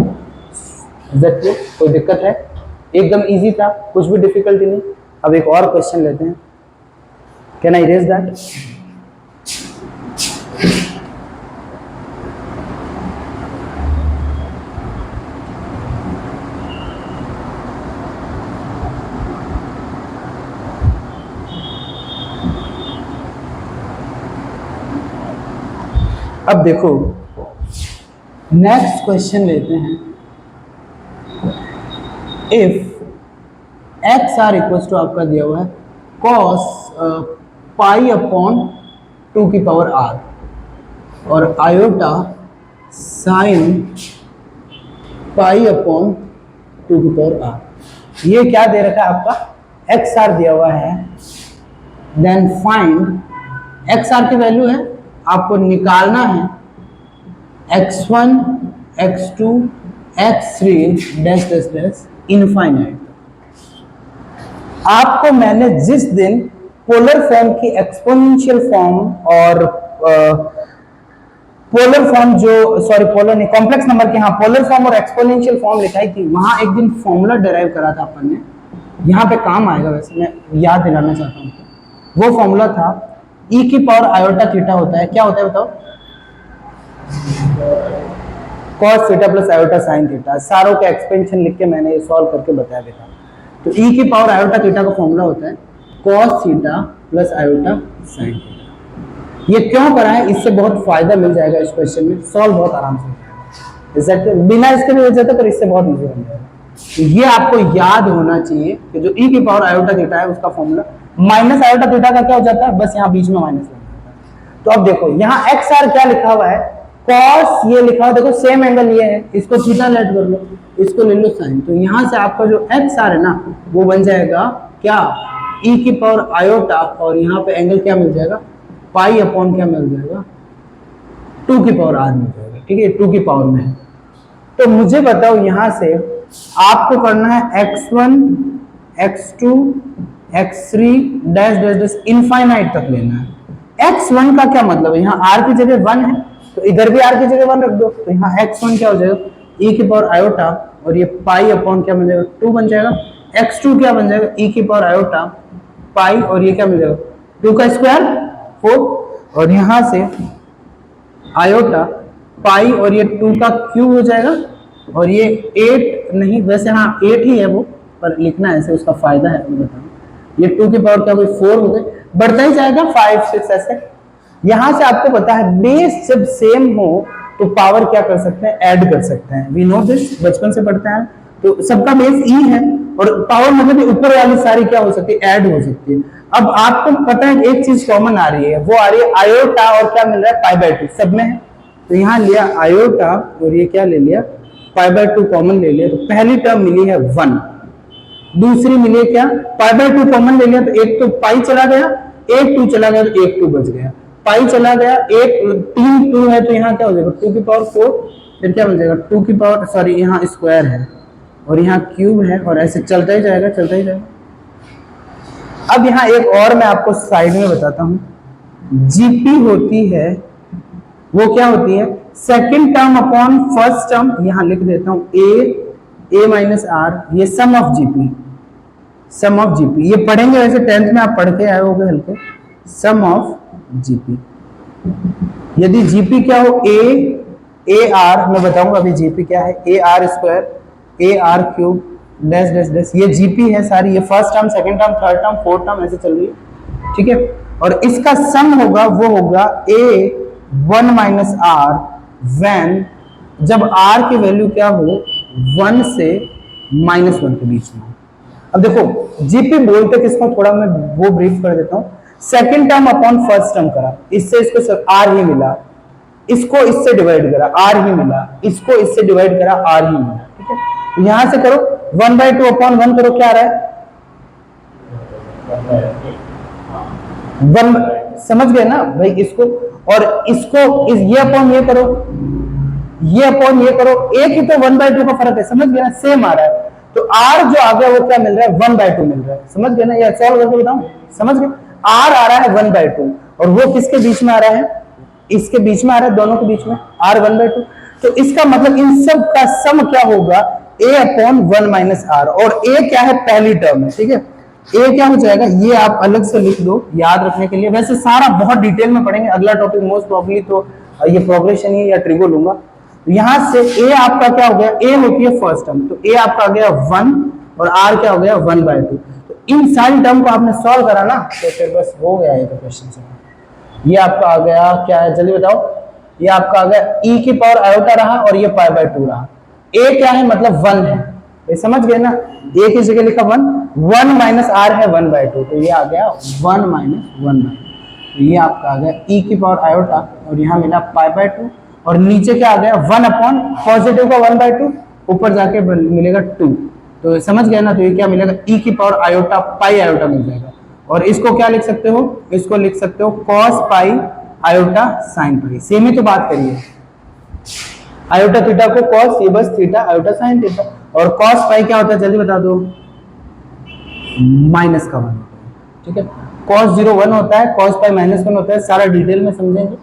Speaker 1: कोई दिक्कत है? एकदम इजी था, कुछ भी डिफिकल्टी नहीं। अब एक और क्वेश्चन लेते हैं, कैन आई इरेज दैट? अब देखो नेक्स्ट क्वेश्चन लेते हैं। If x are equal to आपका दिया हुआ है cos π/2r और आयोटा sin π/2r, ये क्या दे रखा है आपका एक्स आर दिया हुआ है, देन फाइंड एक्स आर की वैल्यू है आपको निकालना है x1 x2 x3 dash dash dash infinite. आपको मैंने जिस दिन पोलर फॉर्म की एक्सपोनेंशियल फॉर्म और पोलर फॉर्म जो सॉरी पोलर नहीं कॉम्प्लेक्स नंबर की हाँ पोलर फॉर्म और एक्सपोनेंशियल फॉर्म लिखाई थी, वहां एक दिन फॉर्मूला डिराइव करा था अपन ने, यहाँ पे काम आएगा, वैसे मैं याद दिलाना चाहता हूँ। तो वो फॉर्मूला था e की पावर आयोटा थीटा होता है, क्या होता है बताओ? cos theta plus iota sine theta, सारों का एक्सपेंशन लिख के मैंने ये सॉल्व करके बताया था। तो e की पावर आयोटा थीटा का फॉर्मूला होता है cos theta plus iota sine theta. ये क्यों करा है, इससे बहुत फायदा मिल जाएगा इस क्वेश्चन में, सॉल्व बहुत आराम से हो जाएगा, बिना इसके भी हो जाता पर इससे बहुत इजी बन जाएगा। तो ये आपको याद होना चाहिए कि जो e की पावर आयोटा थीटा है उसका फॉर्मूला माइनस आयोटा थीटा का क्या हो जाता है, बस यहाँ बीच में माइनस लग जाता है। तो अब देखो यहाँ एक्स आर क्या लिखा हुआ है, कॉस ये लिखा हुआ, देखो सेम एंगल ये है, इसको थीटा लेट कर लो, इसको ले लो साइन, तो यहाँ से आपका जो एक्स आर है ना वो बन जाएगा क्या e की पावर आयोटा, और यहाँ पे एंगल क्या मिल जाएगा पाई अपॉन क्या मिल जाएगा 2 की पावर r मिल जाएगा, ठीक है 2 की पावर में है। तो मुझे बताओ यहाँ से आपको करना है x1 x2 x3 dash dash dash infinite तक लेना है। x1 का क्या मतलब है, यहाँ r की जगह 1 है तो इधर भी r की जगह 1 रख दो, तो यहाँ x1 क्या हो जाएगा e की पावर आयोटा और ये पाई अपॉन क्या बन जाएगा 2 बन जाएगा। x2 क्या बन जाएगा e की पावर आयोटा पाई और ये क्या मिल जाएगा 2 का स्क्वायर 4, और यहाँ से आयोटा पाई और ये 2 का क्यूब हो जाएगा, और ये 8 नहीं वैसे हाँ 8 ही है वो, पर लिखना ऐसे उसका फायदा है मैं बताऊँ। ये 2 की पावर क्या हो गई 4 हो गए, बढ़ता ही जाएगा 5 6 ऐसे। यहाँ से आपको पता है बेस जब सेम हो तो पावर क्या कर सकते हैं ऐड कर सकते हैं, वी नो दिस, बचपन से पढ़ते हैं। तो सबका बेस ई है और पावर मतलब ऊपर वाली सारी क्या हो सकती है ऐड हो सकती है। अब आपको पता है एक चीज कॉमन आ रही है, वो आ रही है आयोटा और क्या मिल रहा है π/2 सब में है, तो यहाँ लिया आयोटा और ये क्या ले लिया π/2 कॉमन ले लिया, तो पहली टर्म मिली है 1, दूसरी मिली क्या π/2 कॉमन ले लिया, तो एक तो पाई चला गया, एक 2 चला गया तो एक 2 बच गया, पाई चला गया, एक 3 2 है तो यहाँ क्या हो जाएगा 2 की पावर 4, फिर क्या मिल जाएगा 2 की पावर सॉरी यहाँ स्क्वायर है और यहाँ क्यूब है, और ऐसे चलता ही जाएगा चलता ही जाएगा। अब यहाँ एक और मैं आपको साइड में बताता हूँ, जीपी होती है वो क्या होती है second term upon first term, यहाँ लिख देता हूँ a माइनस आर, ये sum of GP, sum of GP ये पढ़ेंगे वैसे 10th में आप पढ़ के आए होगे हल्के, सम ऑफ जीपी। यदि जीपी क्या हो ए आर, मैं बताऊंगा अभी जीपी क्या है, A R square A R cube dash dash dash, ये जीपी है सारी, ये first term second term third term fourth term ऐसे चल रही है, ठीक है। और इसका सम होगा वो होगा a 1 माइनस आर वैन जब r की वैल्यू क्या हो 1 से -1 के बीच में। अब देखो जीपी बोलते किसको, थोड़ा मैं वो ब्रीफ कर देता हूँ। Second term upon first term करा, इससे इसको r ही मिला, इसको इससे डिवाइड करा r ही मिला, इसको इससे डिवाइड करा r ही मिला, ठीक है। तो यहां से करो 1/2 अपॉन 1 करो, क्या आ रहा है 1, समझ गए ना भाई इसको। और इसको ये अपॉन ये करो, ये अपॉन ये करो, एक ही तो 1/2 का फर्क है, समझ गए ना, सेम आ रहा है। तो r जो आ गया वो क्या मिल रहा है 1/2 मिल रहा है, समझ गए ना। ये सॉल्व करके बताऊं, समझ गए। r आ रहा है 1/2 और वो किसके बीच में आ रहा है, इसके बीच में आ रहा है, दोनों के बीच में r 1/2। तो इसका मतलब इन सब का सम क्या होगा a अपॉन 1 माइनस आर, और a क्या है पहली टर्म है, ठीक है। a क्या हो जाएगा, ये आप अलग से लिख दो याद रखने के लिए। वैसे सारा बहुत डिटेल में पढ़ेंगे, अगला टॉपिक मोस्ट प्रॉब्ली तो ये प्रोग्रेशन ही या ट्रिगो लूंगा। तो यहां से a आपका क्या हो गया, a होती है फर्स्ट टर्म, तो a आपका आ गया 1 और r क्या हो गया 1/2। तो इन सारी टर्म को आपने सॉल्व करा ना, तो फिर बस हो गया ये तो क्वेश्चन से। ये आपका आ गया क्या है जल्दी बताओ, ये आपका आ गया e की पावर आयोटा रहा और ये π/2 रहा। a क्या है मतलब 1 है, ये समझ गए ना, a की जगह लिखा 1 माइनस r है 1/2, तो ये आ गया 1 माइनस 1/2। तो ये आपका आ गया e की पावर आयोटा और यहाँ मिला π/2 और नीचे क्या आ गया 1 अपॉन पॉजिटिव का 1/2, ऊपर जाके मिलेगा 2। तो समझ गए ना, तो ये क्या मिलेगा e की पावर आयोटा पाई आयोटा मिल जाएगा। और इसको क्या लिख सकते हो, इसको लिख सकते हो cos pi iota sine pi, same ही तो बात करिए। आयोटा थीटा को cos, ये बस थीटा आयोटा साइन थीटा, और cos पाई क्या होता है जल्दी बता दो, माइनस का 1, ठीक है। cos 0 1 होता है, cos पाई -1 होता है, सारा डिटेल में समझेंगे,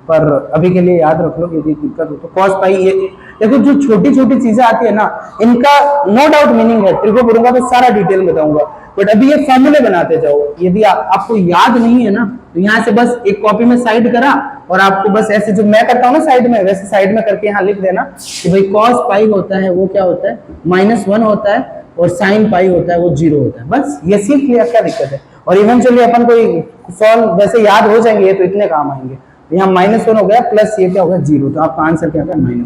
Speaker 1: पर अभी के लिए याद रख लो यदि दिक्कत हो तो। cos पाई ये देखो जो छोटी छोटी चीजें आती है ना, इनका नो डाउट मीनिंग है, ट्रिको करूंगा तो सारा डिटेल बताऊंगा, बट अभी ये फॉर्मूले बनाते जाओ। यदि आपको याद नहीं है ना, तो यहाँ से बस एक कॉपी में साइड करा और आपको बस ऐसे जो मैं करता हूँ ना साइड में, वैसे साइड में करके यहाँ लिख देना कि भाई cos पाई होता है वो क्या होता है -1 होता है और sin पाई होता है वो 0 होता है। बस ये सीख लिया, क्या दिक्कत है। और इवेंचुअली अपन कोई सॉल्व वैसे याद हो जाएंगे तो इतने काम आएंगे। यहाँ -1 हो गया प्लस ये क्या होगा 0, तो आपका आंसर क्या है -1,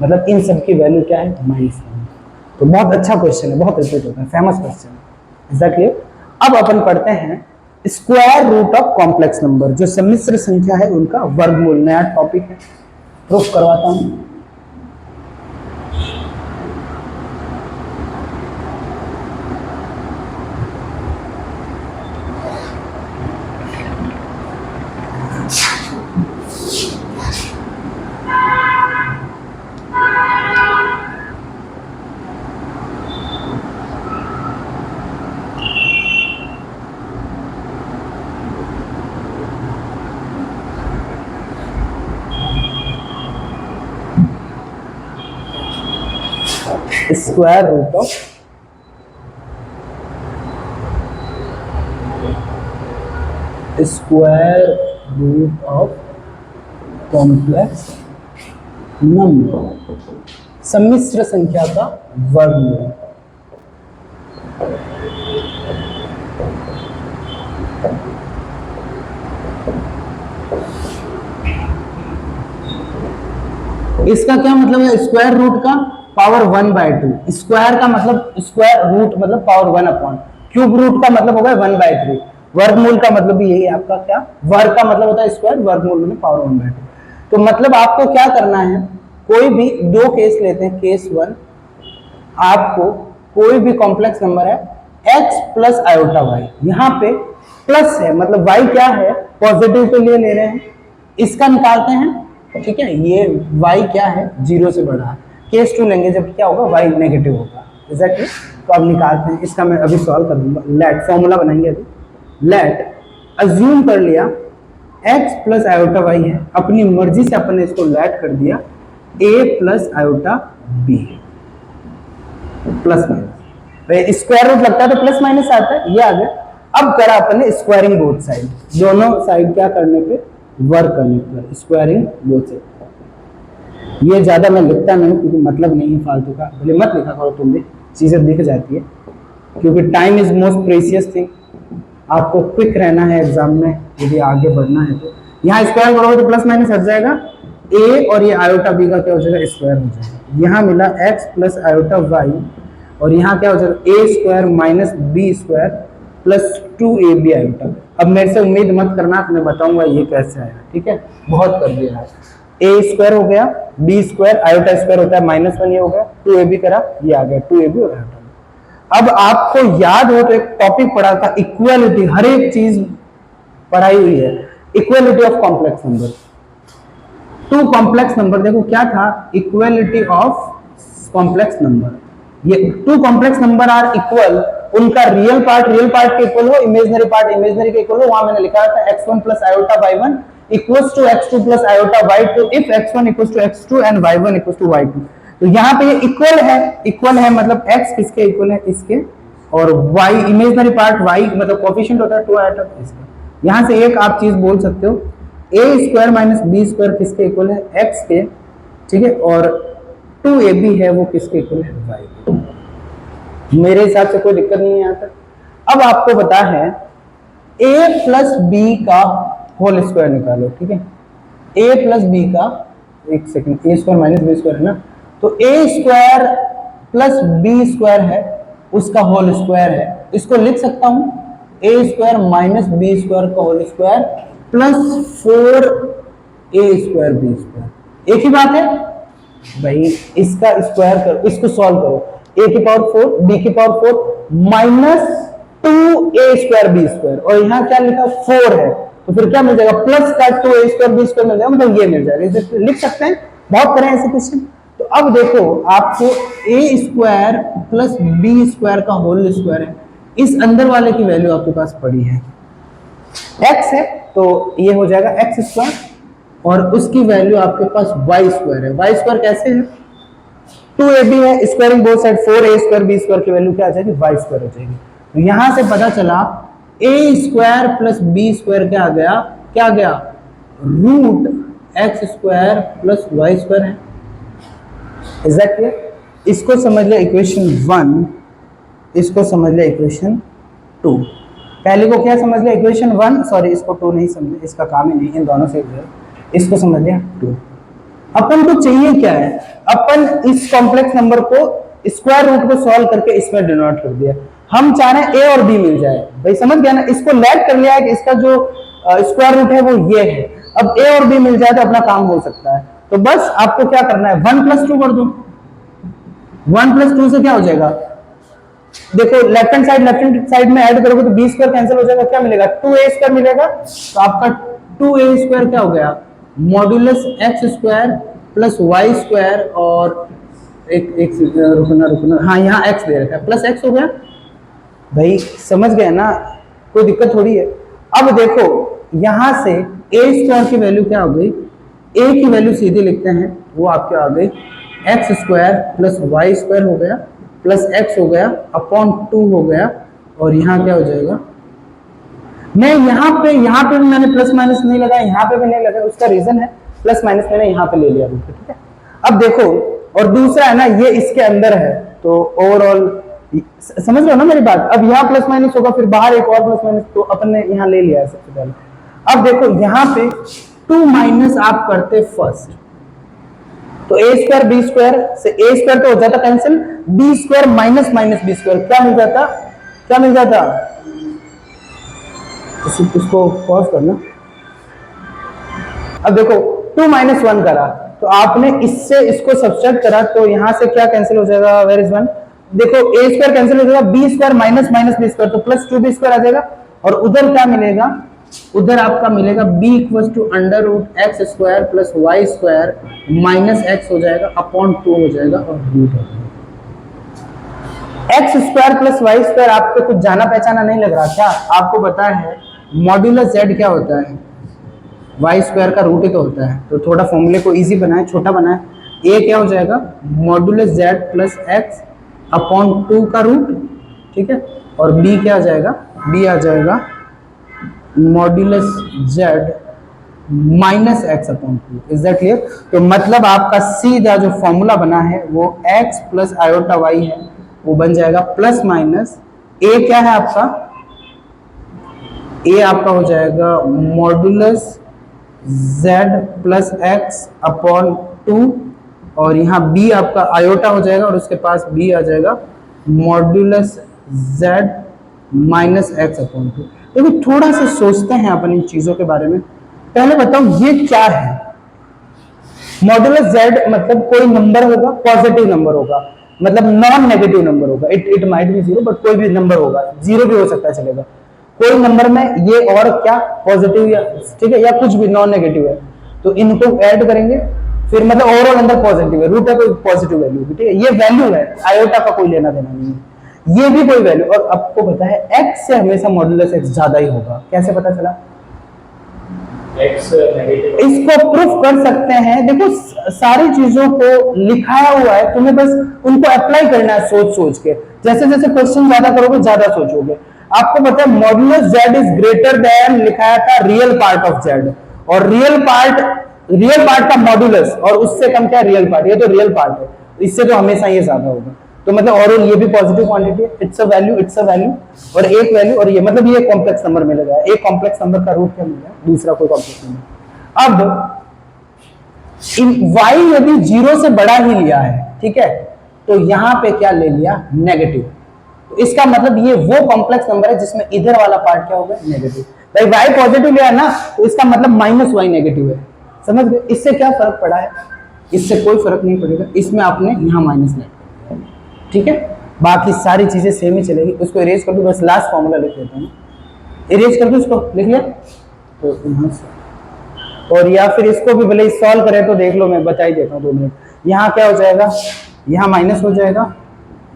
Speaker 1: मतलब इन सब की वैल्यू क्या है -1। तो बहुत अच्छा क्वेश्चन है, बहुत रिपीट होता है, फेमस क्वेश्चन है। Is that clear? अब अपन पढ़ते हैं square root of complex number, जो सम्मिश्र संख्या है उनका वर्गमूल, नया टॉपिक है, प्रूफ करवाता हूं। Square root of complex number, सम्मिश्र संख्या का वर्गमूल। इसका क्या मतलब है, स्क्वायर रूट का पावर 1/2, स्क्वायर का मतलब स्क्वायर रूट मतलब पावर 1 अपॉन, क्यूब रूट का मतलब होगा 1/3, वर्गमूल का मतलब भी यही आपका क्या, वर्ग का मतलब होता है स्क्वायर, वर्गमूल में पावर 1/2। तो मतलब आपको क्या करना है, कोई भी दो केस लेते हैं, केस 1, आपको कोई भी कॉम्प्लेक्स नंबर है x प्लस आयोटा y, यहाँ पे प्लस है मतलब y क्या है पॉजिटिव के लिए ले रहे हैं, इसका निकालते हैं, ठीक है। ये y क्या है 0 से बड़ा है, केस 2 लेंगे जब क्या होगा y नेगेटिव होगा, एग्जैक्टली। तो अब निकालते हैं, इसका मैं अभी सॉल्व कर दूंगा। लेट फॉर्मूला बनाएंगे अभी, लेट अज्यूम कर लिया x प्लस आयोटा y है, अपनी मर्जी से अपन ने इसको लेट कर दिया a plus iota b, plus minus, square root लगता है तो प्लस माइनस आता है, ये आ गया। अब करा अपन ने स्क्वायरिंग बोथ साइड, दोनों साइड क्या करने पे वर्क करने पर, स्क्वायरिंग बोथ साइड। ये ज्यादा मैं लिखता नहीं क्योंकि मतलब नहीं है फालतू का, भले मत लिखा करो तुम भी, चीजें दिख जाती है, क्योंकि time is most precious thing. आपको क्विक रहना है एग्जाम में, यदि आगे बढ़ना है तो यहाँ स्क्वायर करोगे तो प्लस माइनस हट जाएगा, a और ये आयोटा b का क्या हो जाएगा, स्क्वायर हो जाएगा। यहाँ मिला x प्लस आयोटा y और यहाँ क्या हो जाएगा, a square minus b square plus 2ab iota. अब मेरे से उम्मीद मत करना, मैं बताऊंगा ये कैसे आया, ठीक है, बहुत कर दिया है। a स्क्वायर हो गया, b स्क्वायर आयोटा स्क्वायर होता है -1, ये हो गया, 2ab करा, ये आ गया 2ab और आयोटा। अब आपको याद हो तो एक टॉपिक पढ़ा था इक्वालिटी, हर एक चीज पढ़ाई हुई है, equality of complex number. Two complex number, देखो क्या था, इक्वालिटी ऑफ कॉम्प्लेक्स नंबर। ये two complex number are equal, उनका रियल पार्ट के इक्वल हो, इमेजिनरी पार्ट इमेजिनरी के इक्वल हो। वहां मैंने लिखा था x1 plus iota y1 equals to x2 plus iota y2 if x1 equals to x2 and y1 equals to y2। तो यहाँ पे ये इक्वल है मतलब x किसके इक्वल है, इसके, और y इमेजिनरी पार्ट y मतलब कोफिशिएंट होता है 2 आयोटा इसका। यहाँ से एक आप चीज बोल सकते हो, a square minus b square किसके इक्वल है, x के, ठीक है, और 2ab है वो किसके इक्वल है, y के। मेरे हिसाब से कोई दिक्कत नहीं है यहाँ तक। अब आपको पता है a प्लस b का होल स्क्वायर निकालो, ठीक है, a प्लस b का, एक second, a square minus b square है ना, तो a square plus b square है, उसका होल स्क्वायर है, इसको लिख सकता हूं a square minus b square का whole square plus 4a square b square. एक ही बात है भाई, इसका स्क्वायर करो, इसको सॉल्व करो, a की पावर 4 b की power 4 minus 2a square b square, और यहाँ क्या लिखा 4 है, तो फिर क्या मिल जाएगा, प्लस का 2a स्क्वायर b स्क्वायर मिल जाएगा, मतलब ये मिल जाएगा, लिख सकते हैं, बहुत करें ऐसे क्वेश्चन। तो अब देखो आपको a square plus b square का होल स्क्वायर है, इस अंदर वाले की वैल्यू आपके पास पड़ी है, x है तो ये हो जाएगा x स्क्वायर, और उसकी वैल्यू आपके पास y स्क्वायर है। y स्क्वायर कैसे है, 2ab है, squaring both side 4a square b square की वैल्यू क्या आ जाएगी, y स्क्वायर हो जाएगी। तो यहां से पता चला a square plus b square क्या आ गया, root x square plus y square है। Is that clear? इसको समझ लिया इक्वेशन 1, इसको समझ लिया इक्वेशन 2। पहले को क्या समझ लिया, इक्वेशन 1, सॉरी इसको 2 नहीं समझे, इसका काम ही नहीं, इन दोनों से इसको समझ लिया 2। अपन को चाहिए क्या है, अपन इस कॉम्प्लेक्स नंबर को स्क्वायर रूट को सॉल्व करके इसमें डिनोट कर दिया, हम चाह रहे हैं ए और बी मिल जाए, भाई समझ गया ना, इसको लेट कर लिया है कि इसका जो स्क्वायर रूट है वो ये है, अब ए और बी मिल जाए तो अपना काम हो सकता है। तो बस आपको क्या करना है, 1 प्लस 2 कर दो, 1 प्लस 2 से क्या हो जाएगा, देखो लेफ्ट हैंड साइड में ऐड करोगे तो b स्क्वायर कैंसिल हो जाएगा, क्या मिलेगा, 2a स्क्वायर मिलेगा, तो आपका 2a स्क्वायर क्या हो गया, modulus x square plus y square, और एक रुकना, हाँ यहाँ x दे रखा है, प्लस x हो गया। भाई समझ गए ना, कोई दिक्कत थोड़ी है। अब देखो यहां से a स्क्वायर की वैल्यू क्या हो गई, a की वैल्यू सीधे लिखते हैं, वो आपके आ गई x square plus y square हो गया प्लस x हो गया अपॉन 2 हो गया, और यहाँ क्या हो जाएगा, मैं यहाँ पे भी मैंने प्लस माइनस नहीं लगाया, यहाँ पे भी नहीं लगाया, उसका रीजन है प्लस माइनस मैंने यहाँ पे ले लिया रूट, ठीक है। अब देखो, और दूसरा है ना ये इसके अंदर है, तो ओवरऑल समझ रहे हो ना मेरी बात, अब यहाँ प्लस माइनस होगा, फिर बाहर एक और प्लस माइनस, तो अपन ने यहाँ ले लिया है सबसे पहले। अब देखो यहाँ पे 2 माइनस आप करते फर्स्ट, तो a स्क्वायर b स्क्वायर से a स्क्वायर तो हो जाता cancel, b square minus minus b square क्या मिल जाता, इसको पॉज करना। अब देखो 2 माइनस 1 करा, तो आपने इससे इसको सब्सट्रैक्ट करा, तो यहां से क्या कैंसिल हो जाएगा, वेयर इज 1, देखो a स्क्वायर कैंसिल हो जाएगा, b square minus minus b square, तो प्लस 2b स्क्वायर आ जाएगा, और उधर क्या मिलेगा, उधर आपका मिलेगा b equals to under root x square plus y square minus x हो जाएगा अपॉन 2 हो जाएगा, और रूट हो जाएगा। X square plus y square आपको कुछ जाना पहचाना नहीं लग रहा क्या, आपको पता है मॉड्यूलस z क्या होता है, वाई स्क्वायर का रूट ही तो होता है, तो थोड़ा फॉर्मूले को इजी बनाए, छोटा बनाए, a क्या हो जाएगा modulus z plus x upon 2 का रूट, ठीक है, और b क्या आ जाएगा, b आ जाएगा modulus z minus x upon 2। Is that clear? तो मतलब आपका सीधा जो फॉर्मूला बना है वो x प्लस आयोटा y है, वो बन जाएगा प्लस माइनस a क्या है आपका ए आपका हो जाएगा modulus z plus x upon 2, और यहाँ b आपका आयोटा हो जाएगा और उसके पास b आ जाएगा modulus z minus x upon 2। देखो थोड़ा सा सोचते हैं अपन इन चीजों के बारे में। पहले बताओ ये क्या है? मॉड्यूलस z मतलब कोई नंबर होगा, पॉजिटिव नंबर होगा, मतलब नॉन नेगेटिव नंबर होगा। It might be zero, but कोई भी नंबर होगा, जीरो भी हो सकता है, चलेगा। कोई नंबर में ये और क्या पॉजिटिव या ठीक है या कुछ भी नॉन नेगेटिव है, तो इनको ऐड करेंगे, फिर मतलब ओवरऑल अंदर पॉजिटिव है, रूट है कोई पॉजिटिव वैल्यू, ठीक है, ये वैल्यू है, आयोटा का कोई लेना देना नहीं है, ये भी कोई वैल्यू। और आपको पता है x से हमेशा मॉड्यूलस x ज्यादा ही होगा। कैसे पता चला?
Speaker 2: x negative.
Speaker 1: इसको प्रूफ कर सकते हैं। देखो सारी चीजों को लिखाया हुआ है, तुम्हें बस उनको अप्लाई करना है सोच सोच के। जैसे जैसे क्वेश्चन ज्यादा करोगे ज्यादा सोचोगे। आपको पता है modulus z is greater then लिखाया था रियल पार्ट ऑफ z, और रियल पार्ट का मॉड्यूलस और उससे कम क्या रियल पार्ट, ये तो रियल पार्ट है, इससे तो हमेशा ये ज्यादा होगा। तो मतलब और ये भी पॉजिटिव क्वांटिटी है, इट्स अ वैल्यू और एक वैल्यू, और ये मतलब ये कॉम्प्लेक्स नंबर मिलेगा। एक कॉम्प्लेक्स नंबर का रूट क्या मिलेगा, दूसरा कोई कॉम्प्लेक्स नंबर। अब इन y यदि जीरो से बड़ा ही लिया है, ठीक है, तो यहां पे क्या ले लिया, नेगेटिव। तो इसका मतलब ये वो कॉम्प्लेक्स नंबर है जिसमें इधर वाला पार्ट क्या होगा, नेगेटिव। भाई y पॉजिटिव लिया है ना, तो इसका मतलब माइनस y नेगेटिव है। समझ गए? इससे क्या फर्क पड़ा है? इससे कोई फर्क नहीं पड़ेगा, इसमें आपने यहां माइनस नहीं, ठीक है। बाकी सारी चीजें सेम ही चलेगी। उसको इरेज कर दो, बस लास्ट फॉर्मूला लिख देता हूँ, इरेज कर दो, इसको लिख लिया तो यहाँ से, और या फिर इसको भी भले सॉल्व करें तो देख लो, मैं बता ही देता हूँ 2 मिनट। यहाँ क्या हो जाएगा, यहाँ माइनस हो जाएगा,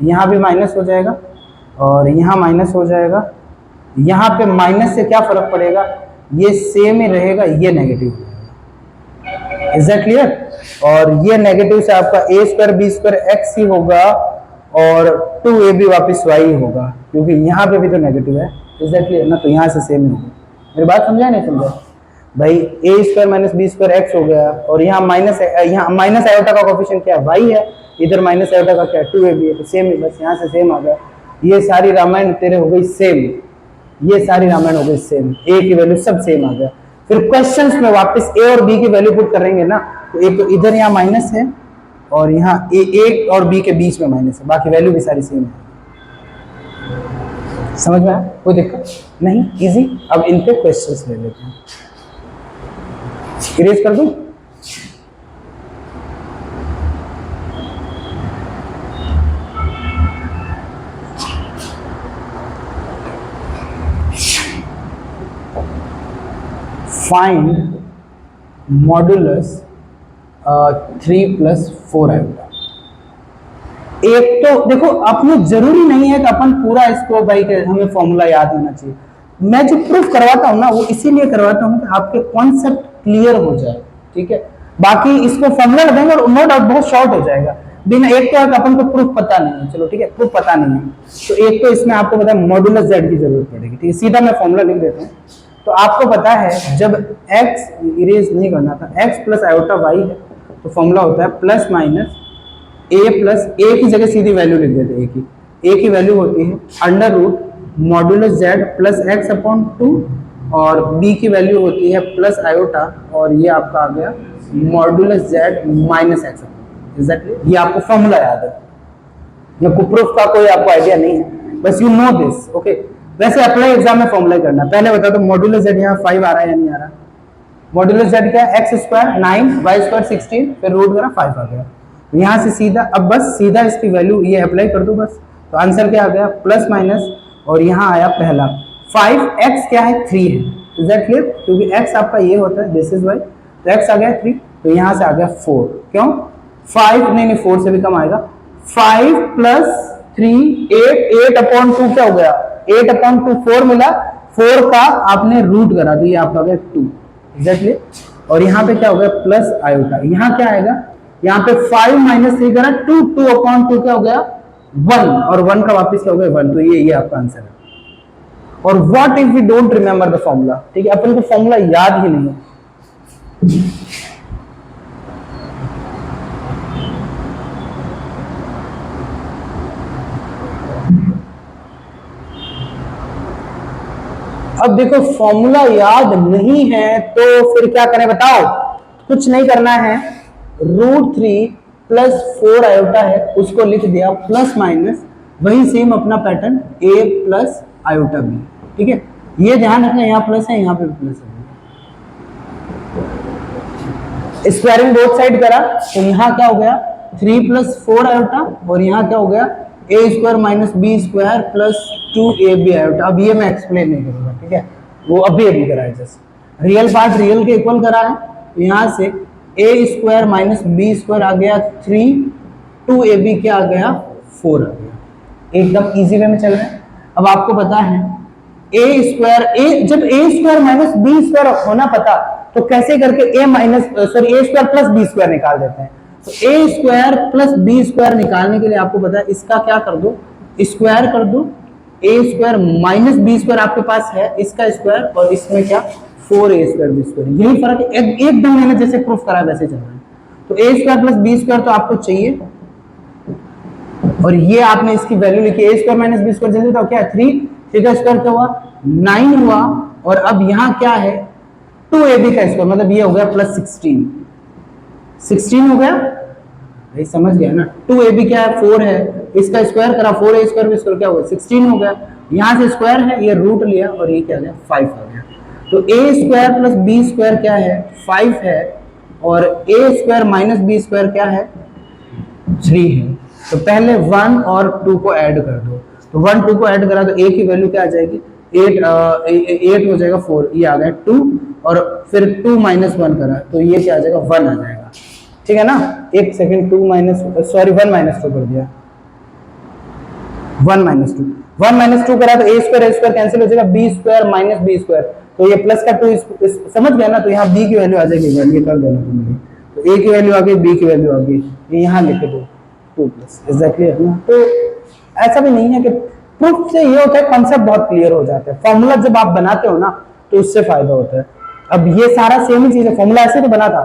Speaker 1: यहाँ भी माइनस हो जाएगा, और यहाँ माइनस हो जाएगा। यहाँ पे माइनस से क्या फर्क पड़ेगा, ये सेम ही रहेगा, ये नेगेटिव हो जाएगा। Is that clear? और ये नेगेटिव से आपका a square b square x ही होगा, और 2ab वापस y ही होगा, क्योंकि यहाँ पे भी तो नेगेटिव है। इज दैट क्लियर ना? तो यहाँ से सेम ही होगा। मेरी बात समझा नहीं समझा? भाई a square minus b square x हो गया, और यहाँ माइनस आयोटा का कोफिशिएंट क्या है, y है, इधर माइनस आयोटा का क्या है, 2ab है, तो सेम ही, बस यहाँ से सेम आ गया। ये सारी रामायण तेरे हो गई सेम, ये सारी रामायण हो गई सेम, a की वैल्यू सब सेम आ गया। फिर क्वेश्चंस में वापस a और b की वैल्यू पुट करेंगे ना, तो एक तो इधर यहाँ माइनस है, और यहाँ a और b के बीच में माइनस है, बाकी वैल्यू भी सारी सेम है। समझ में आया? कोई दिक्कत नहीं, इजी। अब इन पे क्वेश्चंस ले लेते हैं, इरेज कर दूं? Find modulus 3 + 4 iota. एक तो देखो, अपने जरूरी नहीं है कि अपन पूरा इसको भाई हमें फॉर्मूला याद होना चाहिए। मैं जो प्रूफ करवाता हूँ ना, वो इसीलिए करवाता हूँ कि आपके कॉन्सेप्ट क्लियर हो जाए, ठीक है। बाकी इसको फॉर्मूला लगाएंगे और नो डाउट बहुत शॉर्ट हो जाएगा। बिना एक तो अपन को प्रूफ पता नहीं है, चलो ठीक है, प्रूफ पता नहीं है, तो एक तो इसमें आपको पता है मॉड्यूलस z की जरूरत पड़ेगी, ठीक है। सीधा मैं फॉर्मूला लिख देता हूँ। तो आपको पता है जब x इरेज नहीं करना था, x प्लस आयोटा y है, तो फॉर्मूला होता है plus minus a plus a की जगह सीधी वैल्यू लिख देते हैं। a की वैल्यू होती है under root modulus z plus x upon 2, और b की वैल्यू होती है प्लस आयोटा, और ये आपका आ गया मॉड्यूलस z माइनस एक्स। ये आपको फॉर्मूला याद है, या प्रूफ का कोई आपको आइडिया नहीं है, बस यू नो दिस, ओके। वैसे अप्लाई एग्जाम में फॉर्मूला करना। पहले बता दो मॉड्यूलस z यहाँ 5 आ रहा है या नहीं आ रहा? मॉड्यूलस z क्या है, एक्स स्क्वायर 9 y स्क्वायर 16, फिर रूट करा 5 आ गया। यहाँ से सीधा, अब बस सीधा इसकी वैल्यू ये अप्लाई कर दो बस, तो आंसर क्या आ गया, प्लस माइनस, और यहाँ आया पहला 5x क्या है, 3 है। Is that clear? क्योंकि x आपका ये होता है, दिस इज y, तो x आ गया 3, तो यहाँ से आ गया 4। क्यों 5 नहीं 4 से भी कम आएगा। 5 + 3 8 अपॉन 2 क्या हो गया, 8 अपॉन 2 4 मिला, 4 का आपने रूट करा, तो ये आपका आ गया 2। Is that clear? और यहाँ पे क्या हो गया, प्लस आयोटा, यहाँ क्या आएगा, यहाँ पे 5 - 3 करा 2, 2 अपॉन 2 क्या हो गया 1, और 1 का वापस क्या हो गया 1, तो ये आपका आंसर है। और what if we don't remember the formula, ठीक है, अपन को फॉर्मूला याद ही नहीं है। अब देखो फॉर्मूला याद नहीं है तो फिर क्या करें बताओ? कुछ नहीं करना है, √3 प्लस 4 आयोटा है उसको लिख दिया प्लस माइनस, वही सेम अपना pattern a plus iota b, ठीक है। ये ध्यान रखना यहाँ प्लस है यहाँ पे प्लस है। स्क्वायरिंग बोथ साइड करा तो यहाँ क्या हो गया 3 प्लस 4 आयोटा और यहाँ क्या हो गया a square minus b square plus 2ab iota. अब ये मैं एक्सप्लेन नहीं करूंगा, ठीक है, वो अभी करा है, जस्ट रियल पार्ट रियल के इक्वल करा है। तो यहाँ से a square minus b square आ गया 3, 2ab क्या आ गया 4 आ गया, एकदम इजी वे में चल रहा है। अब आपको पता है a स्क्वायर जब a square minus b square होना पता तो कैसे करके a square plus b square निकाल देते हैं। तो a square plus b square निकालने के लिए आपको पता है इसका क्या कर दो, स्क्वायर कर दो, a square minus b square आपके पास है, इसका स्क्वायर और इसमें क्या 4a स्क्वायर बी स्क्वायर, यही फर्क है, एकदम मैंने जैसे प्रूफ करा वैसे चल रहा है। तो a square plus b square तो आपको चाहिए और ये आपने इसकी वैल्यू लिखी a square minus b square जल्दी बताओ क्या है 3 का स्क्वायर क्या हुआ 9 हुआ और अब यहाँ क्या है 2ab का स्क्वायर, मतलब ये हो गया प्लस 16 हो गया भाई, समझ गया ना। 2ab क्या है 4 है, इसका स्क्वायर करा 4a स्क्वायर भी स्क्वायर क्या हुआ 16 हो गया, यहाँ से स्क्वायर है ये रूट लिया और ये क्या गया 5 आ गया। तो a square plus b square क्या है 5 है और a square minus b square क्या है 3 है। तो पहले 1 और 2 को ऐड कर दो, तो 1 2 को ऐड करा तो a की वैल्यू क्या आ जाएगी 8 हो जाएगा 4, ये आ गया 2 और फिर 2 माइनस 1 करा तो ये क्या आ जाएगा 1 आ जाएगा, ठीक है ना। एक सेकंड 1 माइनस 2 कर दिया 1 माइनस 2 करा तो a स्क्वायर कैंसिल हो जाएगा b square minus b square, तो ये प्लस का 2 समझ गया ना। तो यहाँ b की वैल्यू आ जाएगी, ये कर देना तुम, तो a की वैल्यू आ गई b की वैल्यू आ गई, ये यहाँ लिख दो 2 प्लस एग्जैक्टली अपना। तो ऐसा भी नहीं है कि प्रूफ से ये होता है कॉन्सेप्ट बहुत क्लियर हो जाता है, फॉर्मूला जब आप बनाते हो ना तो उससे फायदा होता है। अब ये सारा सेम ही चीज है, फॉर्मूला ऐसे तो बना था,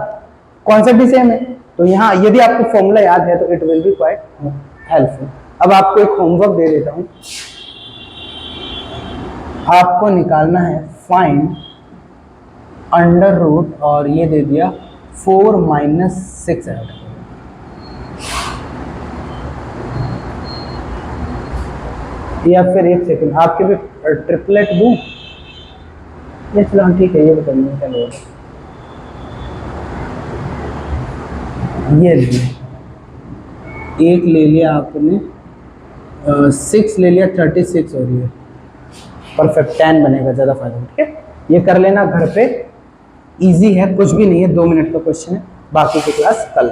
Speaker 1: कॉन्सेप्ट भी सेम है, तो यहाँ यदि आपको फॉर्मूला याद है तो it will be quite helpful. अब आपको एक होमवर्क दे देता हूँ, आपको निकालना है फाइंड अंडर रूट और ये दे दिया 4 माइनस 6 है। या फिर एक सेकंड आपके भी ट्रिपलेट दूं, ये चलो ठीक है, ये बताइए क्या लोग ये एक ले लिया आपने 6 ले लिया 36 हो रही है, परफेक्ट 10 बनेगा, ज़्यादा फायदा। ठीक है, ये कर लेना घर पे, इजी है, कुछ भी नहीं है, 2 मिनट का क्वेश्चन है, बाकी की क्लास कल।